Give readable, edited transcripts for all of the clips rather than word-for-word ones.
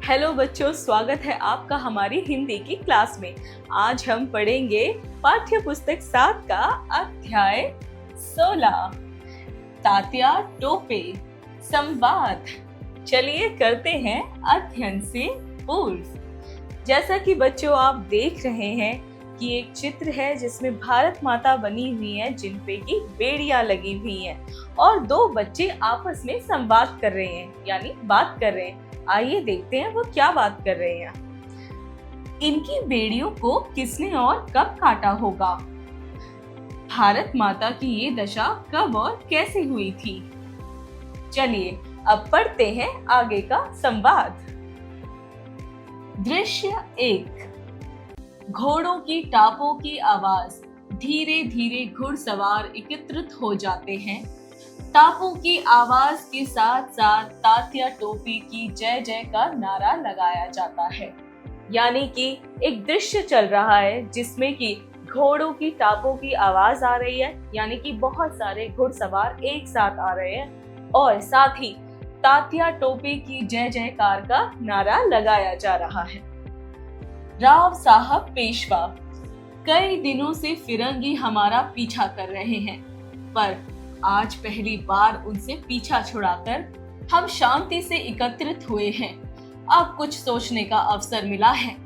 Hello बच्चों, स्वागत है आपका हमारी हिंदी की क्लास में। आज हम पढ़ेंगे पाठ्य पुस्तक 7 का अध्याय 16 तात्या टोपे संवाद। चलिए करते हैं अध्ययन से पूर्व। जैसा कि बच्चों आप देख रहे हैं कि एक चित्र है जिसमें भारत माता बनी हुई है, जिन पे की बेड़ियां लगी हुई हैं और दो बच्चे आपस में संवाद कर रहे हैं, यानी बात कर रहे हैं। आइए देखते हैं वो क्या बात कर रहे हैं। इनकी बेड़ियों को किसने और कब काटा होगा? भारत माता की ये दशा कब और कैसे हुई थी? चलिए अब पढ़ते हैं आगे का संवाद। दृश्य 1। घोड़ों की टापों की आवाज। धीरे धीरे घुड़सवार एकत्रित हो जाते हैं। टापों की आवाज के साथ साथ तात्या टोपे की जय जय का नारा लगाया जाता है। यानी कि एक दृश्य चल रहा है जिसमें कि घोड़ों की टापों की आवाज आ रही है, यानी कि बहुत सारे घुड़सवार एक साथ आ रहे हैं और साथ ही तात्या टोपे की जय जयकार का नारा लगाया जा रहा है। राव साहब पेशवा। कई दिनों से फिरंगी हमारा पीछा कर रहे हैं, पर आज पहली बार उनसे पीछा छुड़ाकर हम शांति से एकत्रित हुए हैं। अब कुछ सोचने का अवसर मिला है।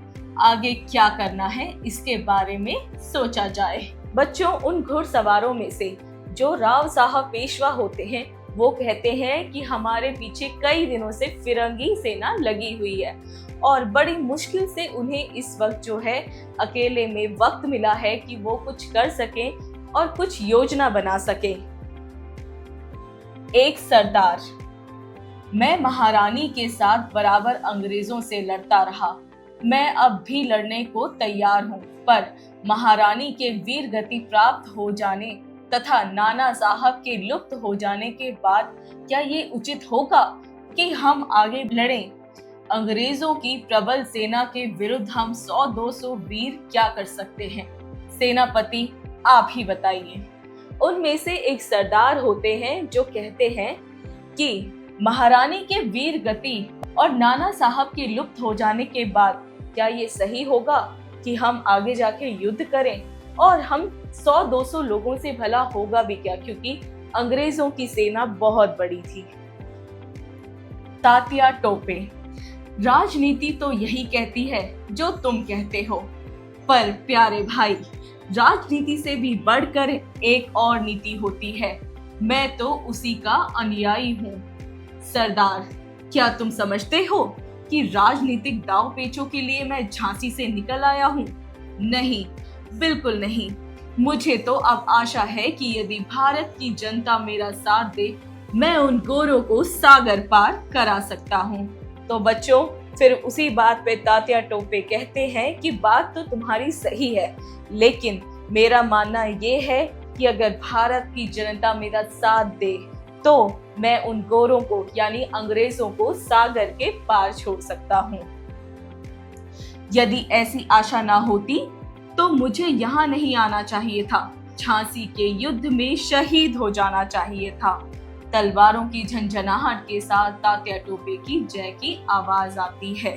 आगे क्या करना है इसके बारे में सोचा जाए। बच्चों, उन घुड़सवारों में से जो राव साहब पेशवा होते हैं वो कहते हैं कि हमारे पीछे कई दिनों से फिरंगी सेना लगी हुई है और बड़ी मुश्किल से उन्हें इस वक्त जो है अकेले में वक्त मिला है कि वो कुछ कर सकें और कुछ योजना बना सकें। एक सरदार। मैं महारानी के साथ बराबर अंग्रेजों से लड़ता रहा। मैं अब भी लड़ने को तैयार हूँ, पर महारानी के वीर गति प्राप्त हो जाने तथा नाना साहब के लुप्त हो जाने के बाद क्या ये उचित होगा कि हम आगे लड़ें? अंग्रेजों की प्रबल सेना के विरुद्ध हम 100-200 वीर क्या कर सकते हैं? सेनापति आप ही बताइए। उनमें से एक सरदार होते हैं जो कहते हैं कि महारानी के वीर गति और नाना साहब के लुप्त हो जाने के बाद क्या ये सही होगा कि हम आगे जाके युद्ध करें? और हम 100-200 लोगों से भला होगा भी क्या, क्योंकि अंग्रेजों की सेना बहुत बड़ी थी। तात्या टोपे। राजनीति तो यही कहती है जो तुम कहते हो, पर प्यारे भाई, राजनीति से भी बढ़कर एक और नीति होती है। मैं तो उसी का अनुयायी हूँ। सरदार, क्या तुम समझते हो कि राजनीतिक दाव पेचों के लिए मैं झांसी से निकल आया हूँ? नहीं, बिल्कुल नहीं। मुझे तो अब आशा है कि यदि भारत की जनता मेरा साथ दे, मैं उन गोरों को सागर पार करा सकता हूँ। तो बच्चों, फिर उसी बात पे तात्या टोपे कहते हैं कि बात तो तुम्हारी सही है, लेकिन मेरा मानना ये है कि अगर भारत की जनता मेरा साथ दे तो मैं उन गोरों को यानी अंग्रेजों को सागर के पार छोड़ सकता हूँ। यदि ऐसी आशा ना होती तो मुझे यहाँ नहीं आना चाहिए था। झांसी के युद्ध में शहीद हो जाना चाहिए था। तलवारों की झंझनाहट के साथ तात्या टोपे की जय की आवाज आती है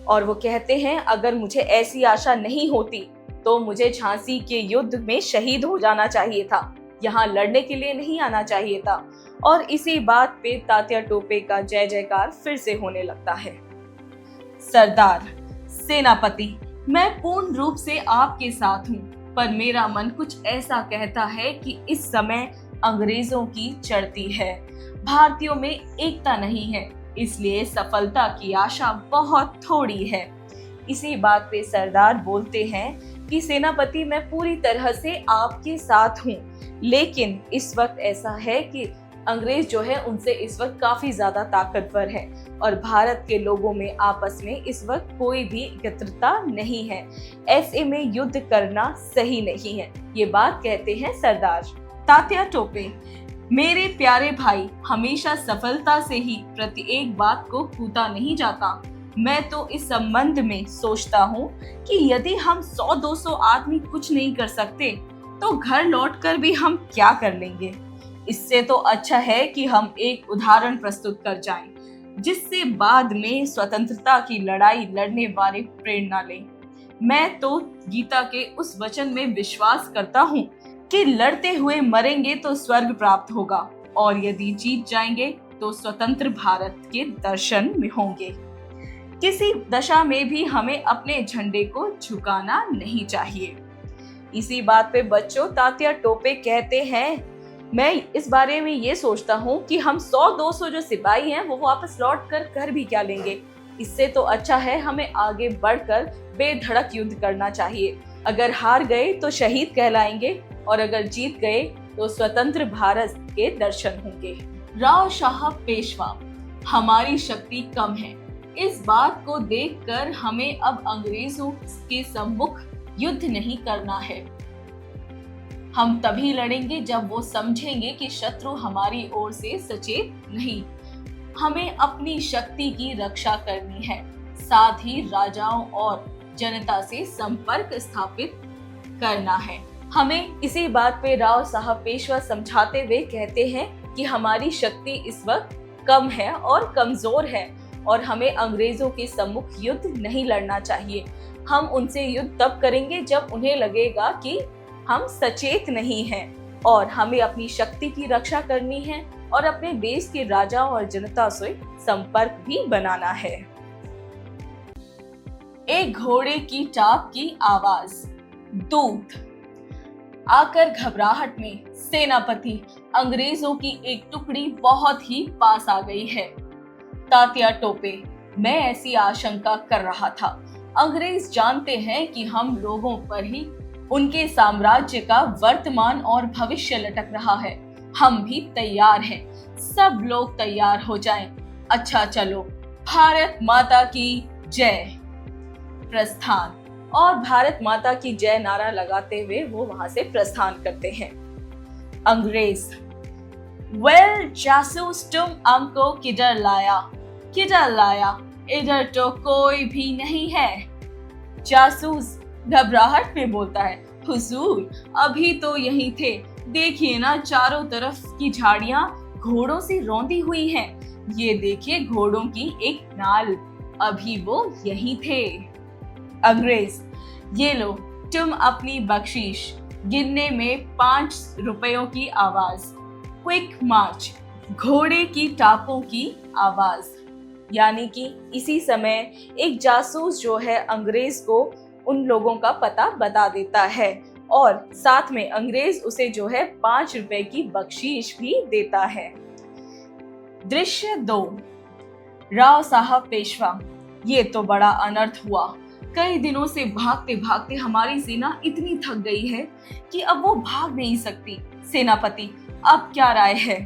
और वो कहते हैं, अगर मुझे ऐसी आशा नहीं होती तो मुझे झांसी के युद्ध में शहीद हो जाना चाहिए था, यहाँ लड़ने के लिए नहीं आना चाहिए था। और इसी बात पे तात्या टोपे का जय जयकार फिर से होने लगता है। सरदार। सेनापति, मैं पूर्ण रूप से आपके साथ हूँ, पर मेरा मन कुछ ऐसा कहता है कि इस समय अंग्रेजों की चढ़ती है। भारतीयों में एकता नहीं है, इसलिए सफलता की आशा बहुत थोड़ी है। इसी बात पे सरदार बोलते हैं कि सेनापति, मैं पूरी तरह से आपके साथ हूँ, लेकिन इस वक्त ऐसा है कि अंग्रेज जो है उनसे इस वक्त काफी ज्यादा ताकतवर है और भारत के लोगों में आपस में इस वक्त कोई भी एकत्रता नहीं है। ऐसे में युद्ध करना सही नहीं है। ये बात कहते हैं सरदार। तात्या टोपे। मेरे प्यारे भाई, हमेशा सफलता से ही प्रत्येक बात को कूटा नहीं जाता। मैं तो इस संबंध में सोचता हूँ कि यदि हम 100-200 आदमी कुछ नहीं कर सकते तो घर लौटकर भी हम क्या कर लेंगे। इससे तो अच्छा है कि हम एक उदाहरण प्रस्तुत कर जाएं। जिससे बाद में स्वतंत्रता की लड़ाई लड़ने वाले प्रेरणा लें। मैं तो गीता के उस वचन में विश्वास करता हूँ कि लड़ते हुए मरेंगे तो स्वर्ग प्राप्त होगा, और यदि जीत जाएंगे तो स्वतंत्र भारत के दर्शन में होंगे। किसी दशा में भी हमें अपने झंडे को झुकाना नहीं चाहिए। इसी बात पे बच्चों तात्या टोपे कहते हैं, मैं इस बारे में ये सोचता हूँ कि हम 100-200 जो सिपाही हैं वो वापस लौट कर भी क्या लेंगे। इससे तो अच्छा है हमें आगे बढ़कर बेधड़क युद्ध करना चाहिए। अगर हार गए तो शहीद कहलाएंगे, और अगर जीत गए तो स्वतंत्र भारत के दर्शन होंगे। राव साहब पेशवा, हमारी शक्ति कम है। इस बात को देखकर हमें अब अंग्रेजों के सम्मुख युद्ध नहीं करना है। हम तभी लड़ेंगे जब वो समझेंगे कि शत्रु हमारी ओर से सचेत नहीं। हमें अपनी शक्ति की रक्षा करनी है, साथ ही राजाओं और जनता से संपर्क स्थापित करना है। हमें इसी बात पे राव साहब पेशवा समझाते हुए कहते हैं कि हमारी शक्ति इस वक्त कम है और कमजोर है, और हमें अंग्रेजों के सम्मुख युद्ध नहीं लड़ना चाहिए। हम उनसे युद्ध तब करेंगे जब उन्हें लगेगा कि हम सचेत नहीं हैं, और हमें अपनी शक्ति की रक्षा करनी है और अपने देश के राजाओं और जनता से संपर्क भी बनाना है। एक घोड़े की टाप की आवाज। दूत आकर घबराहट में सेनापति अंग्रेजों की एक टुकड़ी बहुत ही पास आ गई है। तात्या टोपे, मैं ऐसी आशंका कर रहा था। अंग्रेज जानते हैं कि हम लोगों पर ही उनके साम्राज्य का वर्तमान और भविष्य लटक रहा है। हम भी तैयार हैं। सब लोग तैयार हो जाएं। अच्छा चलो, भारत माता की जय। प्रस्थान। और भारत माता की जय नारा लगाते हुए वो वहां से प्रस्थान करते हैं। अंग्रेज, वेल जासूस, तुम हमको किधर लाया? किधर लाया? इधर तो कोई भी नहीं है। जासूस घबराहट में बोलता है, हुजूर अभी तो यहीं थे। देखिए ना, चारों तरफ की झाड़ियां घोड़ों से रौंदी हुई हैं। ये देखिए घोड़ों की एक नाल, अभी वो यहीं थे। अंग्रेज, ये लो तुम अपनी बख्शीश। गिनने में 5 रुपयों की आवाज। क्विक मार्च। घोड़े की टापों की आवाज। यानी कि इसी समय एक जासूस जो है अंग्रेज को उन लोगों का पता बता देता है, और साथ में अंग्रेज उसे जो है 5 रुपए की बख्शीश भी देता है। दृश्य 2। राव साहब पेशवा, ये तो बड़ा अनर्थ हुआ। कई दिनों से भागते भागते हमारी सेना इतनी थक गई है कि अब वो भाग नहीं सकती। सेनापति, अब क्या राय है?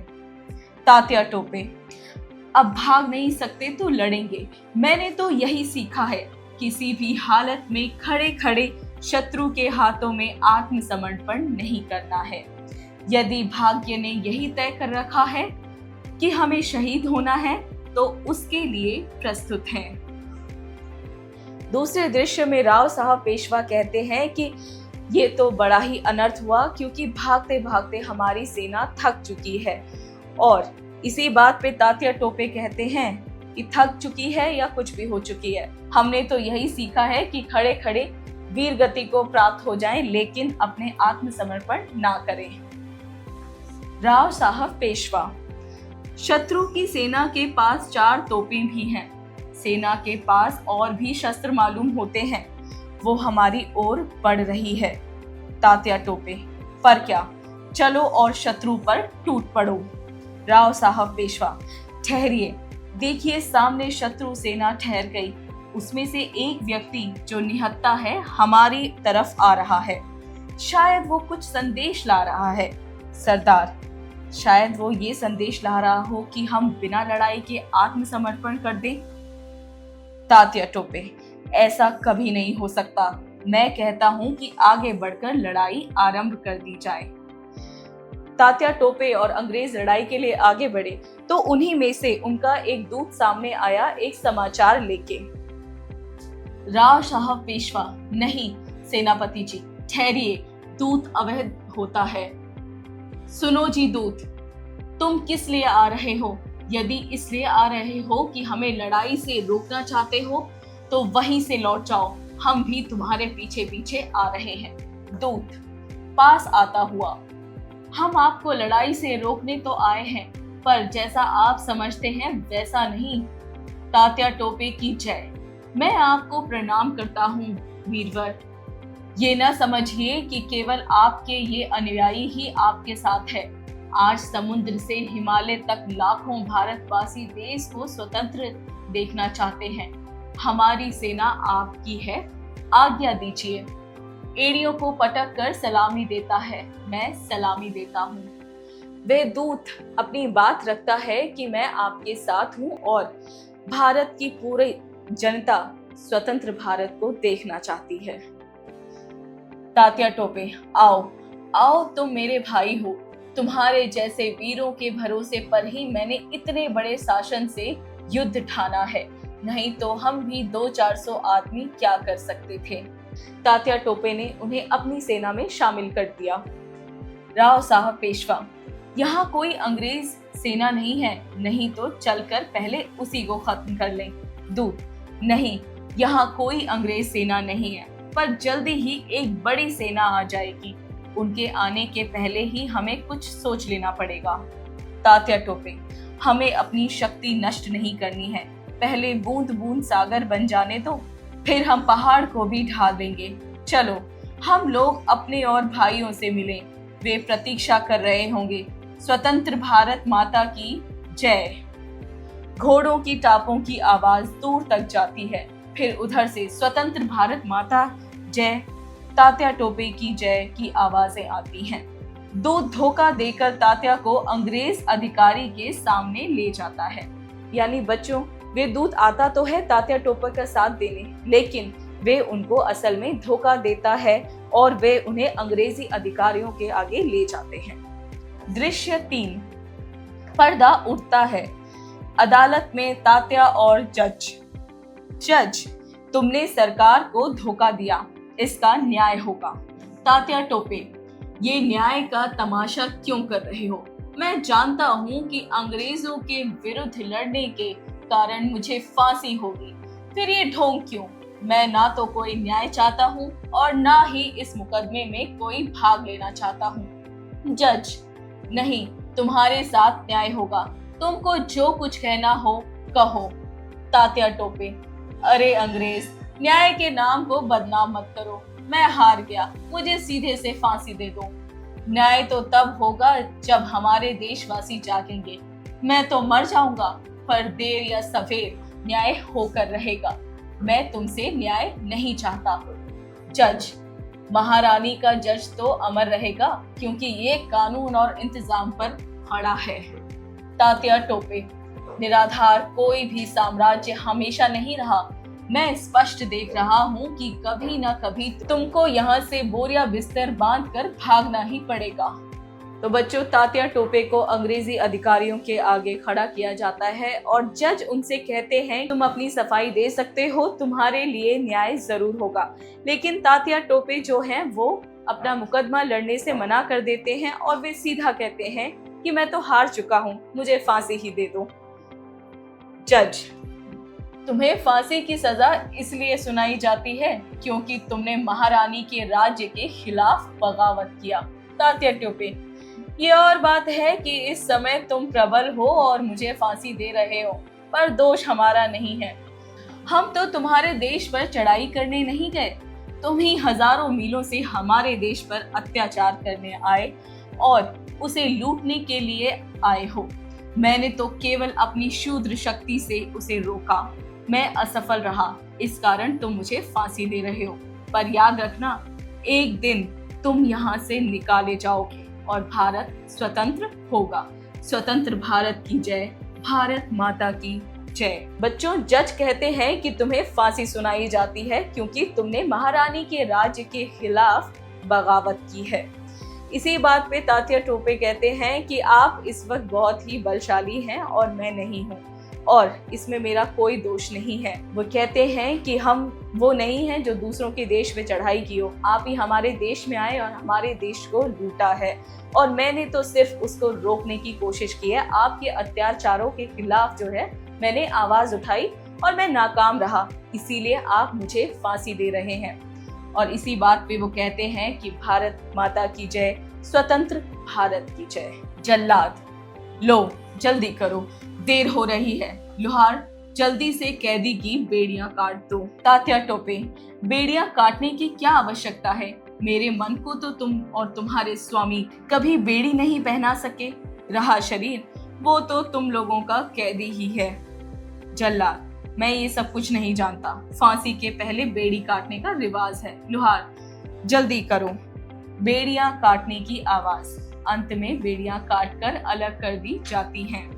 तात्या टोपे, अब भाग नहीं सकते तो लड़ेंगे। मैंने तो यही सीखा है, किसी भी हालत में खड़े खड़े शत्रु के हाथों में आत्मसमर्पण नहीं करना है। यदि भाग्य ने यही तय कर रखा है कि हमें शहीद होना है, तो उसके लिए प्रस्तुत हैं। दूसरे दृश्य में राव साहब पेशवा कहते हैं कि ये तो बड़ा ही अनर्थ हुआ, क्योंकि भागते भागते हमारी सेना थक चुकी है। और इसी बात पे तात्या टोपे कहते हैं कि थक चुकी है या कुछ भी हो चुकी है, हमने तो यही सीखा है कि खड़े खड़े वीर गति को प्राप्त हो जाएं, लेकिन अपने आत्मसमर्पण ना करें। राव साहब पेशवा, शत्रु की सेना के पास 4 तोपें भी हैं। सेना के पास और भी शस्त्र मालूम होते हैं। वो हमारी ओर बढ़ रही है। तात्या टोपे, पर क्या? चलो और शत्रु पर टूट पड़ो। राव साहब पेशवा, ठहरिए, देखिए सामने शत्रु सेना ठहर गई। उसमें से एक व्यक्ति जो निहत्था है हमारी तरफ आ रहा है। शायद वो कुछ संदेश ला रहा है। सरदार, शायद वो ये संदेश ला रहा हो कि हम बिना लड़ाई के आत्मसमर्पण कर दें। तात्या टोपे, ऐसा कभी नहीं हो सकता। मैं कहता हूं कि आगे बढ़कर लड़ाई आरंभ कर दी जाए। तात्या टोपे और अंग्रेज लड़ाई के लिए आगे बढ़े तो उन्हीं में से उनका एक दूत सामने आया एक समाचार लेके। राव साहब पेशवा, नहीं सेनापति जी, ठहरिए, दूत अवैध होता है। सुनो जी दूत, तुम किस लिए आ रहे हो? यदि इसलिए आ रहे हो कि हमें लड़ाई से रोकना चाहते हो तो वहीं से लौट जाओ, हम भी तुम्हारे पीछे पीछे आ रहे हैं। दूत पास आता हुआ, हम आपको लड़ाई से रोकने तो आए हैं, पर जैसा आप समझते हैं वैसा नहीं। तात्या टोपे की जय। मैं आपको प्रणाम करता हूँ वीरवर। ये न समझिए कि केवल आपके ये अनुयायी ही आपके साथ है। आज समुद्र से हिमालय तक लाखों भारतवासी देश को स्वतंत्र देखना चाहते हैं। हमारी सेना आपकी है, आज्ञा दीजिए। एड़ियों को पटक कर सलामी देता है, मैं सलामी देता हूँ। वे दूत अपनी बात रखता है कि मैं आपके साथ हूँ और भारत की पूरी जनता स्वतंत्र भारत को देखना चाहती है। तात्या टोपे, आओ आओ, तुम मेरे भाई हो। तुम्हारे जैसे वीरों के भरोसे पर ही मैंने इतने बड़े शासन से युद्ध ठाना है, नहीं तो हम भी 200-400 आदमी क्या कर सकते थे। तात्या टोपे ने उन्हें अपनी सेना में शामिल कर दिया। राव साहब पेशवा, यहाँ कोई अंग्रेज सेना नहीं है, नहीं तो चलकर पहले उसी को खत्म कर लें। दूत, नहीं, यहाँ कोई अंग्रेज सेना नहीं है, पर जल्दी ही एक बड़ी सेना आ जाएगी। उनके आने के पहले ही हमें कुछ सोच लेना पड़ेगा। तात्या टोपे, हमें अपनी शक्ति नष्ट नहीं करनी है। पहले बूंद बूंद सागर बन जाने दो, फिर हम पहाड़ को भी ढा देंगे। चलो, हम लोग अपने और भाइयों से मिलें, वे प्रतीक्षा कर रहे होंगे। स्वतंत्र भारत माता की जय। घोड़ों की टापों की आवाज दूर तक जाती है। फिर उधर से स्वतंत्र भारत माता जय, तात्या टोपे की जय की आवाजें आती हैं। दूत धोखा देकर तात्या को अंग्रेज अधिकारी के सामने ले जाता है। यानी बच्चों, वे दूत आता तो है तात्या टोपे का साथ देने, लेकिन वे उनको असल में धोखा देता है और वे उन्हें अंग्रेजी अधिकारियों के आगे ले जाते हैं। दृश्य 3। पर्दा उठता है। अदालत में तात्या और जज। जज, तुमने सरकार को धोखा दिया, इसका न्याय होगा। तात्या टोपे, ये न्याय का तमाशा क्यों कर रहे हो? मैं जानता हूँ कि अंग्रेजों के विरुद्ध लड़ने के कारण मुझे फांसी होगी, फिर ये ढोंग क्यों? मैं ना तो कोई न्याय चाहता हूँ और ना ही इस मुकदमे में कोई भाग लेना चाहता हूँ। जज, नहीं, तुम्हारे साथ न्याय होगा। तुमको जो कुछ कहना हो कहो। तात्या टोपे, अरे अंग्रेज, न्याय के नाम को बदनाम मत करो। मैं हार गया, मुझे सीधे से फांसी दे दो। न्याय तो तब होगा जब हमारे देशवासी जागेंगे। मैं तो मर जाऊंगा, पर देर या सवेर न्याय होकर रहेगा। मैं तुमसे न्याय नहीं चाहता। जज, महारानी का जज तो अमर रहेगा, क्योंकि ये कानून और इंतजाम पर खड़ा है। तात्या टोपे, निराधार कोई भी साम्राज्य हमेशा नहीं रहा। मैं स्पष्ट देख रहा हूँ कि कभी न कभी तुमको यहाँ से बोरिया बिस्तर बांधकर भागना ही पड़ेगा। तो बच्चों, तात्या टोपे को अंग्रेजी अधिकारियों के आगे खड़ा किया जाता है और जज उनसे कहते हैं, तुम अपनी सफाई दे सकते हो, तुम्हारे लिए न्याय जरूर होगा। लेकिन तात्या टोपे जो हैं वो अपना मुकदमा लड़ने से मना कर देते हैं और वे सीधा कहते हैं कि मैं तो हार चुका हूँ, मुझे फांसी ही दे दो। जज, तुम्हें फांसी की सजा इसलिए सुनाई जाती है क्योंकि तुमने महारानी के राज्य के खिलाफ बगावत किया। तात्या टोपे, ये और बात है कि इस समय तुम प्रबल हो और मुझे फांसी दे रहे हो, पर दोष हमारा नहीं है। हम तो तुम्हारे देश पर चढ़ाई करने नहीं गए, तुम ही हजारों मीलों से हमारे देश पर अत्याचार करने आए और उसे लूटने के लिए आए हो। मैंने तो केवल अपनी शूद्र शक्ति से उसे रोका। मैं असफल रहा, इस कारण तुम मुझे फांसी दे रहे हो। पर याद रखना, एक दिन तुम यहाँ से निकाले जाओगे और भारत स्वतंत्र होगा। स्वतंत्र भारत की जय, भारत माता की जय। बच्चों, जज कहते हैं कि तुम्हें फांसी सुनाई जाती है क्योंकि तुमने महारानी के राज्य के खिलाफ बगावत की है। इसी बात पे तात्या टोपे कहते हैं कि आप इस वक्त बहुत ही बलशाली हैं और मैं नहीं हूँ। और इसमें मेरा कोई दोष नहीं है। वो कहते हैं कि हम वो नहीं हैं जो दूसरों के देश में चढ़ाई की हो। आप ही हमारे देश में आए और हमारे देश को लूटा है, और मैंने तो सिर्फ उसको रोकने की कोशिश की है। आपके अत्याचारों के खिलाफ जो है मैंने आवाज उठाई और मैं नाकाम रहा, इसीलिए आप मुझे फांसी दे रहे हैं। और इसी बात पे वो कहते हैं कि भारत माता की जय, स्वतंत्र भारत की जय। जल्लाद, लो जल्दी करो, देर हो रही है। लोहार, जल्दी से कैदी की बेड़ियां काट दो। तात्या टोपे, बेड़ियां काटने की क्या आवश्यकता है? मेरे मन को तो तुम और तुम्हारे स्वामी कभी बेड़ी नहीं पहना सके। रहा शरीर, वो तो तुम लोगों का कैदी ही है। जल्लाद, मैं ये सब कुछ नहीं जानता। फांसी के पहले बेड़ी काटने का रिवाज है। लोहार, जल्दी करो। बेड़ियां काटने की आवाज। अंत में बेड़ियां काटकर अलग कर दी जाती हैं।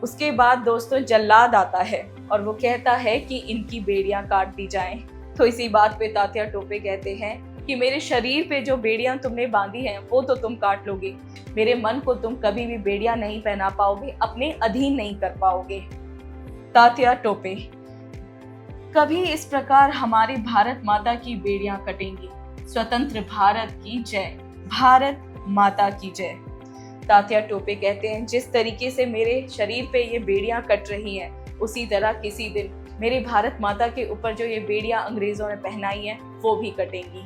उसके बाद दोस्तों जल्लाद आता है और वो कहता है कि इनकी बेड़ियां काट दी जाएं। तो इसी बात पे तात्या टोपे कहते हैं कि मेरे शरीर पे जो बेड़ियां तुमने बांधी हैं वो तो तुम काट लोगे, मेरे मन को तुम कभी भी बेड़ियां नहीं पहना पाओगे, अपने अधीन नहीं कर पाओगे। तात्या टोपे, कभी इस प्रकार हमारी भारत माता की बेड़ियां कटेंगी। स्वतंत्र भारत की जय, भारत माता की जय। तात्या टोपे कहते हैं जिस तरीके से मेरे शरीर पे ये बेड़ियां कट रही हैं, उसी तरह किसी दिन मेरी भारत माता के ऊपर जो ये बेड़ियां अंग्रेजों ने पहनाई हैं वो भी कटेंगी।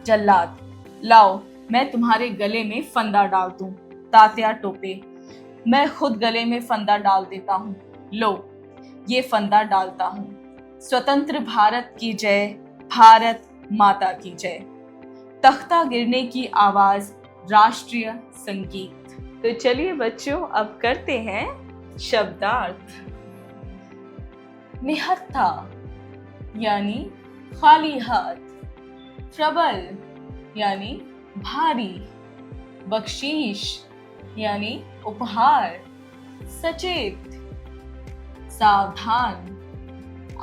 जल्लाद, लाओ मैं तुम्हारे गले में फंदा डाल दूं। तात्या टोपे, मैं खुद गले में फंदा डाल देता हूँ। लो ये फंदा डालता हूँ। स्वतंत्र भारत की जय, भारत माता की जय। तख्ता गिरने की आवाज, राष्ट्रीय संगीत। तो चलिए बच्चों अब करते हैं शब्दार्थ। निहत्था यानी खाली हाथ, प्रबल यानी भारी, बख्शीश यानी उपहार, सचेत, सावधान,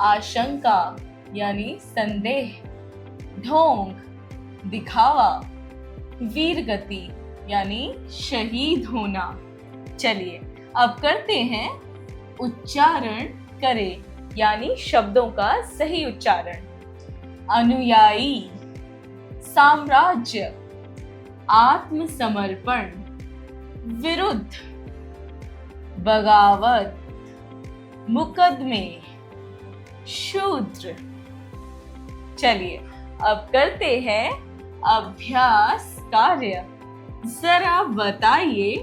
आशंका यानी संदेह, ढोंग, दिखावा, वीरगति यानी शहीद होना। चलिए अब करते हैं उच्चारण करें यानी शब्दों का सही उच्चारण। अनुयायी, साम्राज्य, आत्मसमर्पण, विरुद्ध, बगावत, मुकदमे, शूद्र। चलिए अब करते हैं अभ्यास कार्य। जरा बताइए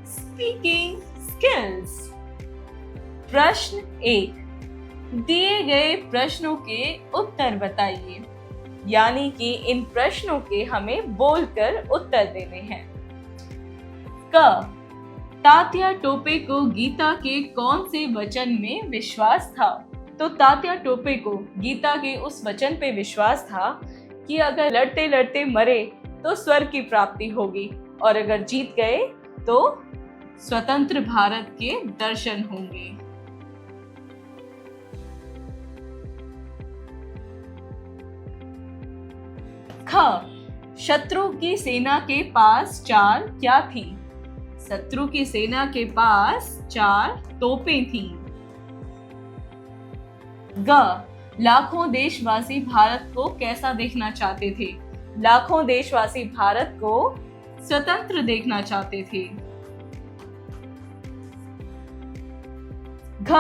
स्पीकिंग स्किल्स। प्रश्न 1, दिए गए प्रश्नों के उत्तर बताइए, यानी कि इन प्रश्नों के हमें बोलकर उत्तर देने हैं। क, तात्या टोपे को गीता के कौन से वचन में विश्वास था? तो तात्या टोपे को गीता के उस वचन पे विश्वास था कि अगर लड़ते लड़ते मरे तो स्वर्ग की प्राप्ति होगी, और अगर जीत गए तो स्वतंत्र भारत के दर्शन होंगे। ख, शत्रु की सेना के पास 4 क्या थी? शत्रु की सेना के पास 4 तोपें थीं। ग, लाखों देशवासी भारत को कैसा देखना चाहते थे? लाखों देशवासी भारत को स्वतंत्र देखना चाहते थे। घ,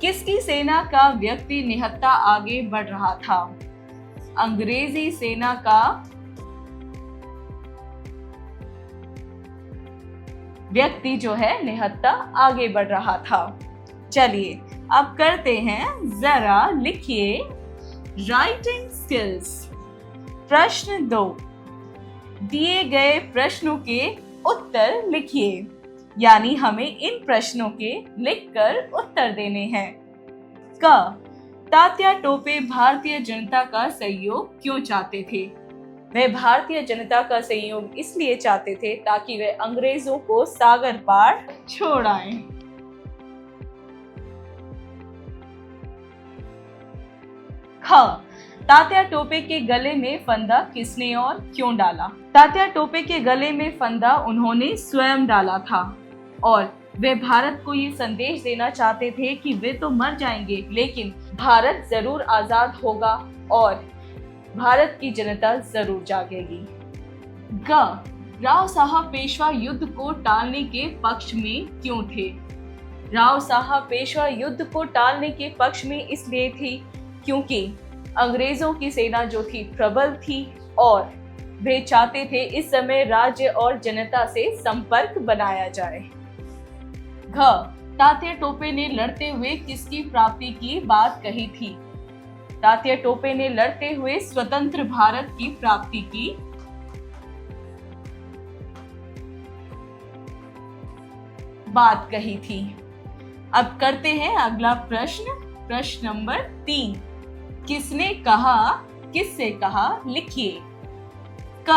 किसकी सेना का व्यक्ति निहत्था आगे बढ़ रहा था? अंग्रेजी सेना का व्यक्ति जो है निहत्था आगे बढ़ रहा था। चलिए अब करते हैं, जरा लिखिए राइटिंग स्किल्स। प्रश्न 2, दिए गए प्रश्नों के उत्तर लिखिए, यानी हमें इन प्रश्नों के लिखकर उत्तर देने हैं। क, तात्या टोपे भारतीय जनता का सहयोग क्यों चाहते थे? वे भारतीय जनता का सहयोग इसलिए चाहते थे ताकि वे अंग्रेजों को सागर पार छोड़ाएं। ख, तात्या टोपे के गले में फंदा किसने और क्यों डाला? तात्या टोपे के गले में फंदा उन्होंने स्वयं डाला था, और वे भारत को ये संदेश देना चाहते थे कि वे तो मर जाएंगे लेकिन भारत जरूर आजाद होगा और भारत की जनता जरूर जागेगी। ग राव साहब पेशवा युद्ध को टालने के पक्ष में क्यों थे? राव साहब पेशवा युद्ध को टालने के पक्ष में इसलिए थी क्योंकि अंग्रेजों की सेना जो थी प्रबल थी और वे चाहते थे इस समय राज्य और जनता से संपर्क बनाया जाए। घ तात्या टोपे ने लड़ते हुए किसकी प्राप्ति की बात कही थी? तात्या टोपे ने लड़ते हुए स्वतंत्र भारत की प्राप्ति की बात कही थी। अब करते हैं अगला प्रश्न, प्रश्न नंबर 3। किसने कहा, किससे कहा, लिखिए। क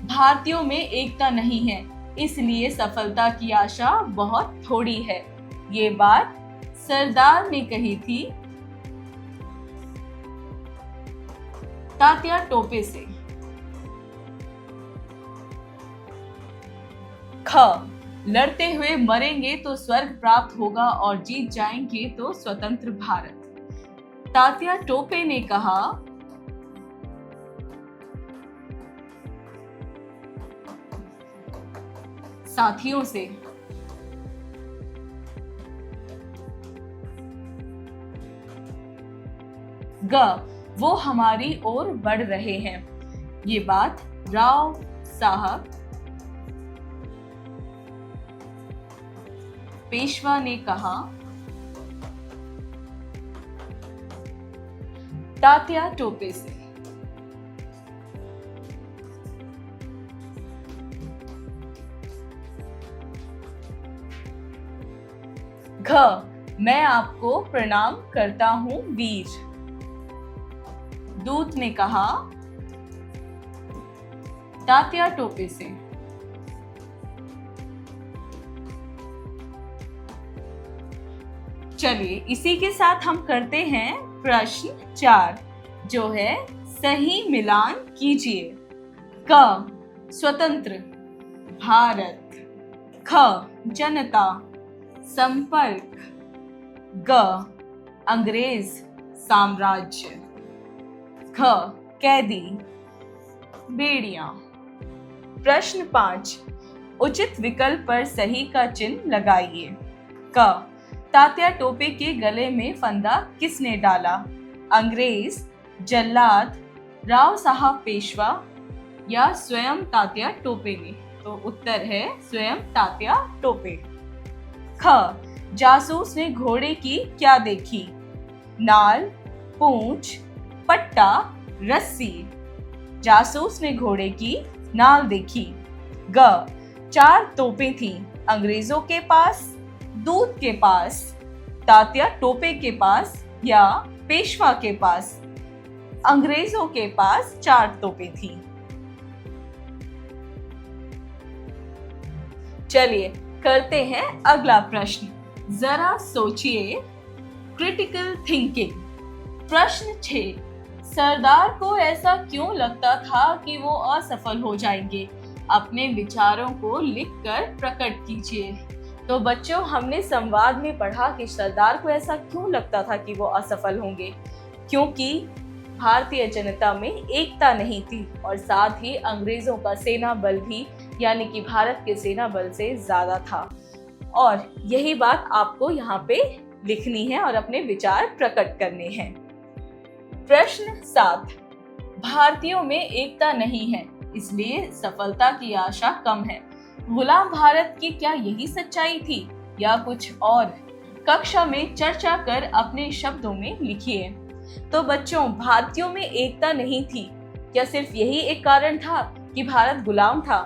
भारतीयों में एकता नहीं है इसलिए सफलता की आशा बहुत थोड़ी है। ये बात सरदार ने कही थी तात्या टोपे से। ख लड़ते हुए मरेंगे तो स्वर्ग प्राप्त होगा और जीत जाएंगे तो स्वतंत्र भारत। तात्या टोपे ने कहा साथियों से। ग वो हमारी ओर बढ़ रहे हैं। ये बात राव साहब पेशवा ने कहा तात्या टोपे से। घ मैं आपको प्रणाम करता हूं वीर। दूत ने कहा तात्या टोपे से। चलिए इसी के साथ हम करते हैं प्रश्न 4 जो है सही मिलान कीजिए। क स्वतंत्र भारत, ख जनता संपर्क, ग अंग्रेज साम्राज्य, ख कैदी बेड़ियां। प्रश्न 5 उचित विकल्प पर सही का चिन्ह लगाइए। क तात्या टोपे के गले में फंदा किसने डाला? अंग्रेज, जल्लाद, राव साहब पेशवा या स्वयं तात्या टोपे ने? तो उत्तर है स्वयं तात्या टोपे। ख जासूस ने घोड़े की क्या देखी? नाल, पूंछ, पट्टा, रस्सी। जासूस ने घोड़े की नाल देखी। ग 4 तोपें थीं अंग्रेजों के पास, दूत के पास, तात्या टोपे के पास या पेशवा के पास? अंग्रेजों के पास 4 तोपें थीं। चलिए करते हैं अगला प्रश्न। जरा सोचिए, क्रिटिकल थिंकिंग। प्रश्न 6 सरदार को ऐसा क्यों लगता था कि वो असफल हो जाएंगे? अपने विचारों को लिखकर प्रकट कीजिए। तो बच्चों हमने संवाद में पढ़ा कि सरदार को ऐसा क्यों लगता था कि वो असफल होंगे, क्योंकि भारतीय जनता में एकता नहीं थी और साथ ही अंग्रेजों का सेना बल भी यानी कि भारत के सेना बल से ज्यादा था। और यही बात आपको यहाँ पे लिखनी है और अपने विचार प्रकट करने हैं। प्रश्न 7 भारतीयों में एकता नहीं है इसलिए सफलता की आशा कम है। गुलाम भारत की क्या यही सच्चाई थी या कुछ और? कक्षा में चर्चा कर अपने शब्दों में लिखिए। तो बच्चों भारतीयों में एकता नहीं थी, क्या सिर्फ यही एक कारण था कि भारत गुलाम था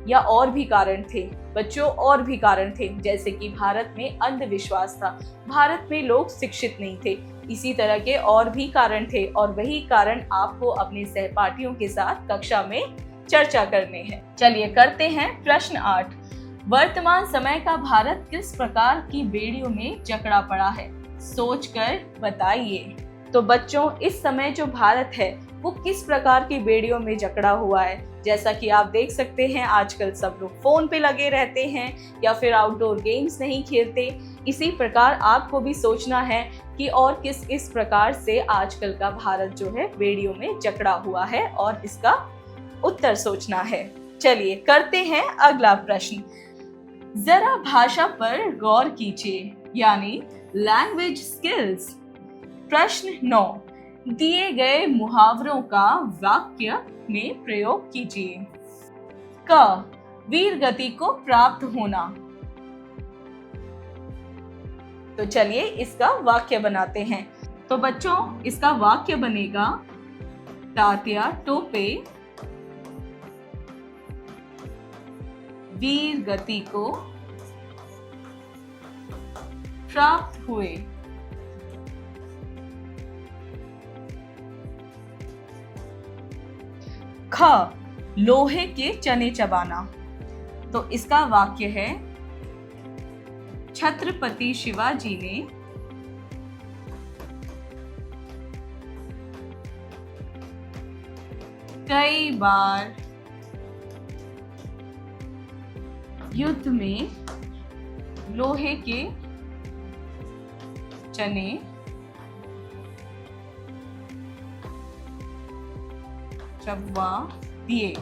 या और भी कारण थे? बच्चों और भी कारण थे, जैसे कि भारत में अंधविश्वास था, भारत में लोग शिक्षित नहीं थे, इसी तरह के और भी कारण थे और वही कारण आपको अपने सहपाठियों के साथ कक्षा में चर्चा करने हैं। चलिए करते हैं प्रश्न 8 वर्तमान समय का भारत किस प्रकार की बेड़ियों में जकड़ा पड़ा है? सोचकर बताइए। तो बच्चों इस समय जो भारत है वो किस प्रकार की बेड़ियों में जकड़ा हुआ है? जैसा कि आप देख सकते हैं आजकल सब लोग फोन पे लगे रहते हैं या फिर आउटडोर गेम्स नहीं खेलते। इसी प्रकार आपको भी सोचना है कि और किस प्रकार से आजकल का भारत जो है बेड़ियों में जकड़ा हुआ है और इसका उत्तर सोचना है। चलिए करते हैं अगला प्रश्न। जरा भाषा पर गौर कीजिए, यानी लैंग्वेज स्किल्स। प्रश्न 9, दिए गए मुहावरों का वाक्य में प्रयोग कीजिए। क, वीर गति को प्राप्त होना। तो चलिए इसका वाक्य बनाते हैं। तो बच्चों इसका वाक्य बनेगा, तात्या टोपे वीर गति को प्राप्त हुए। ख, लोहे के चने चबाना। तो इसका वाक्य है, छत्रपति शिवाजी ने कई बार युद्ध में लोहे के चने चबवा दिए।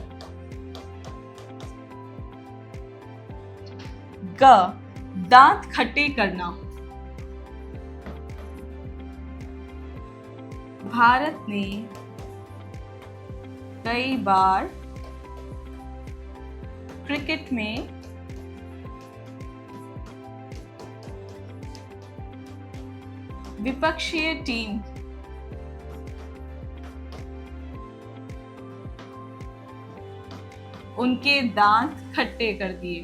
ग, दांत खट्टे करना। भारत ने कई बार क्रिकेट में विपक्षीय टीम उनके दांत खट्टे कर दिए।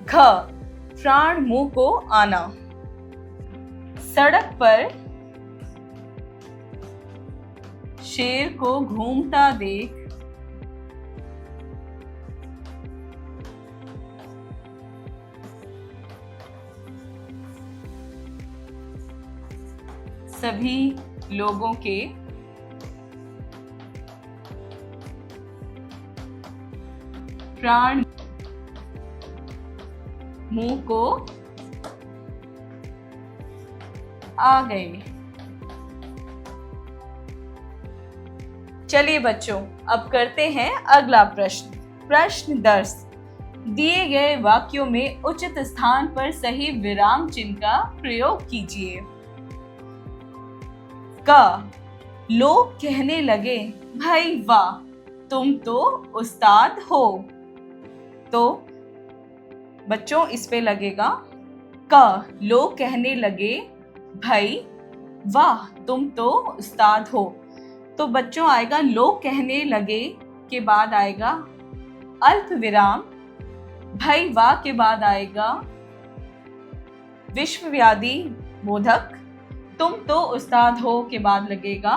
घ, प्राण मुंह को आना। सड़क पर शेर को घूमता देख सभी लोगों के प्राण मुंह को आ गए। चलिए बच्चों अब करते हैं अगला प्रश्न। प्रश्न 10, दिए गए वाक्यों में उचित स्थान पर सही विराम चिन्ह का प्रयोग कीजिए। क, लोग कहने लगे, भाई वाह तुम तो उस्ताद हो। तो बच्चों इस पे लगेगा, क, लोग कहने लगे, भाई वाह तुम तो उस्ताद हो। तो बच्चों आएगा, लोग कहने लगे के बाद आएगा अल्प विराम, भाई वाह के बाद आएगा विश्वव्यापी बोधक, तुम तो उस्ताद हो के बाद लगेगा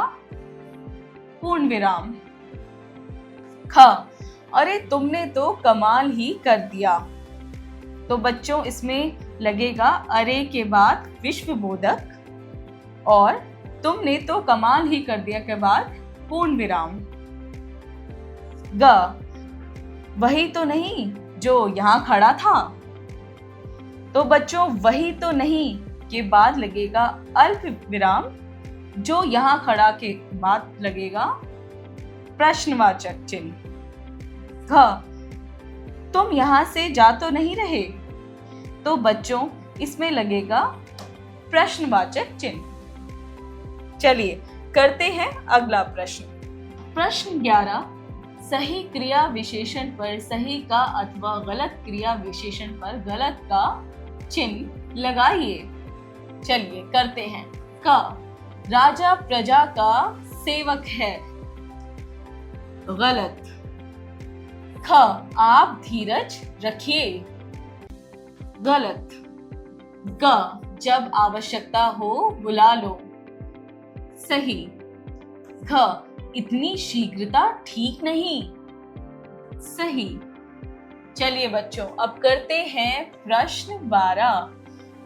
पूर्ण विराम। ख, अरे तुमने तो कमाल ही कर दिया। तो बच्चों इसमें लगेगा अरे के बाद विश्वबोधक और तुमने तो कमाल ही कर दिया के बाद पूर्ण विराम। ग, वही तो नहीं जो यहाँ खड़ा था। तो बच्चों वही तो नहीं के बाद लगेगा अल्प विराम, जो यहाँ खड़ा के बाद लगेगा प्रश्नवाचक चिन्ह। घ, तुम यहाँ से जा तो नहीं रहे। तो बच्चों इसमें लगेगा प्रश्नवाचक चिन्ह। चलिए करते हैं अगला प्रश्न। प्रश्न 11, सही क्रिया विशेषण पर सही का अथवा गलत क्रिया विशेषण पर गलत का चिन्ह लगाइए। चलिए करते हैं। क, राजा प्रजा का सेवक है। गलत। ख, आप धीरज रखिए। गलत। ग, जब आवश्यकता हो बुला लो। सही। घ, इतनी शीघ्रता ठीक नहीं। सही। चलिए बच्चों, अब करते हैं प्रश्न 12।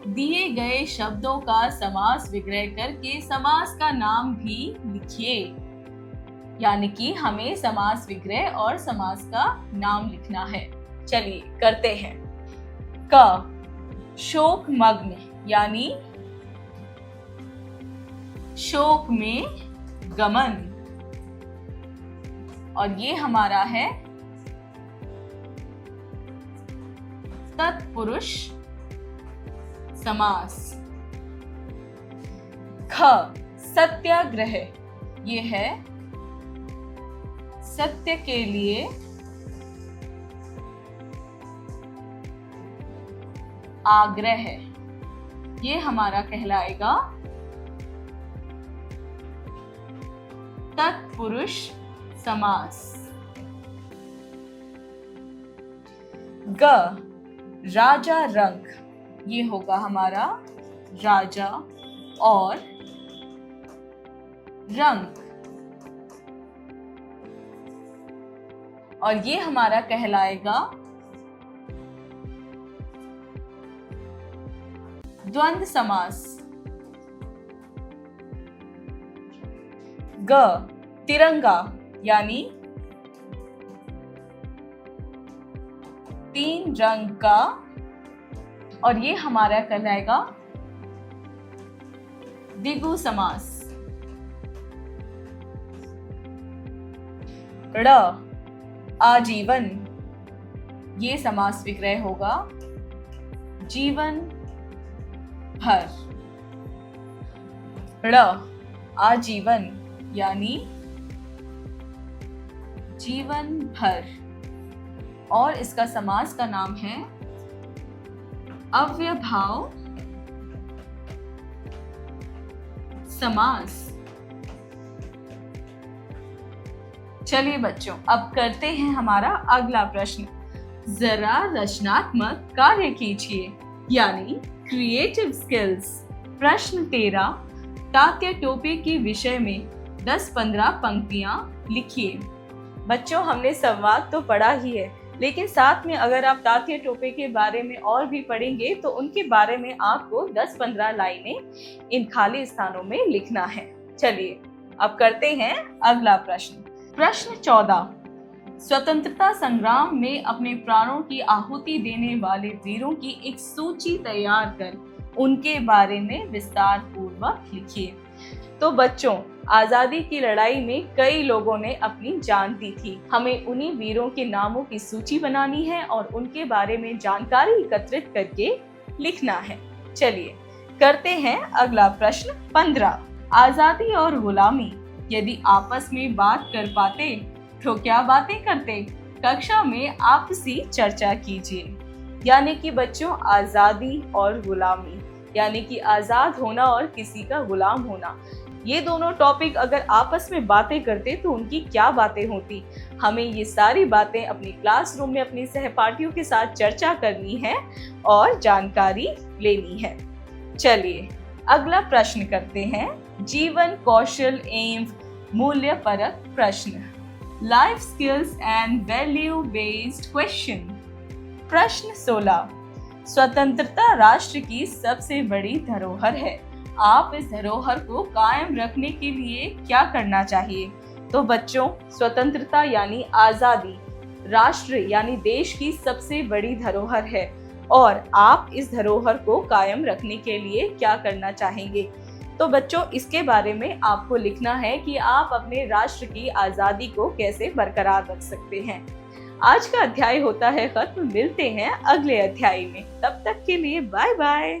दिए गए शब्दों का समास विग्रह करके समास का नाम भी लिखिए। यानी कि हमें समास विग्रह और समास का नाम लिखना है। चलिए करते हैं। क, शोकमग्न यानी शोक में गमन, और ये हमारा है तत्पुरुष समास। ख, सत्याग्रह, ये है सत्य के लिए आग्रह, ये हमारा कहलाएगा तत्पुरुष समास। ग, राजा रंक, ये होगा हमारा राजा और रंक, और ये हमारा कहलाएगा द्वंद्व समास। ग, तिरंगा यानी तीन रंग का, और ये हमारा कहलाएगा द्विगु समास। ड़, आजीवन, ये समास विग्रह होगा जीवन भर। ड़, आजीवन यानी जीवन भर, और इसका समास का नाम है अव्यभाव समास। चलिए बच्चों, अब करते हैं हमारा अगला प्रश्न। जरा रचनात्मक कार्य कीजिए, यानी क्रिएटिव स्किल्स। प्रश्न 13, तात्या टोपे के विषय में 10-15 पंक्तियां लिखिए। बच्चों, हमने संवाद तो पढ़ा ही है, लेकिन साथ में अगर आप तात्या टोपे के बारे में और भी पढ़ेंगे तो उनके बारे में आपको 10-15 लाइनें इन खाली स्थानों में लिखना है। चलिए अब करते हैं अगला प्रश्न। प्रश्न 14, स्वतंत्रता संग्राम में अपने प्राणों की आहुति देने वाले वीरों की एक सूची तैयार कर उनके बारे में विस्तार पूर्वक लिखिए। तो बच्चों, आजादी की लड़ाई में कई लोगों ने अपनी जान दी थी। हमें उन्हीं वीरों के नामों की सूची बनानी है और उनके बारे में जानकारी एकत्रित करके लिखना है। चलिए करते हैं अगला प्रश्न 15, आजादी और गुलामी। यदि आपस में बात कर पाते तो क्या बातें करते? कक्षा में आपसी चर्चा कीजिए। यानी कि बच्चों, आजादी और गुलामी यानी कि आजाद होना और किसी का गुलाम होना, ये दोनों टॉपिक अगर आपस में बातें करते तो उनकी क्या बातें होती। हमें ये सारी बातें अपनी क्लासरूम में अपनी सहपाठियों के साथ चर्चा करनी है और जानकारी लेनी है। चलिए अगला प्रश्न करते हैं। जीवन कौशल एवं मूल्य परक प्रश्न, life skills and value based question. प्रश्न 16, स्वतंत्रता राष्ट्र की सबसे बड़ी धरोहर है। आप इस धरोहर को कायम रखने के लिए क्या करना चाहिए? तो बच्चों, स्वतंत्रता यानी आजादी राष्ट्र यानी देश की सबसे बड़ी धरोहर है, और आप इस धरोहर को कायम रखने के लिए क्या करना चाहेंगे? तो बच्चों, इसके बारे में आपको लिखना है कि आप अपने राष्ट्र की आजादी को कैसे बरकरार रख सकते हैं। आज का अध्याय होता है खत्म। मिलते हैं अगले अध्याय में, तब तक के लिए बाय बाय।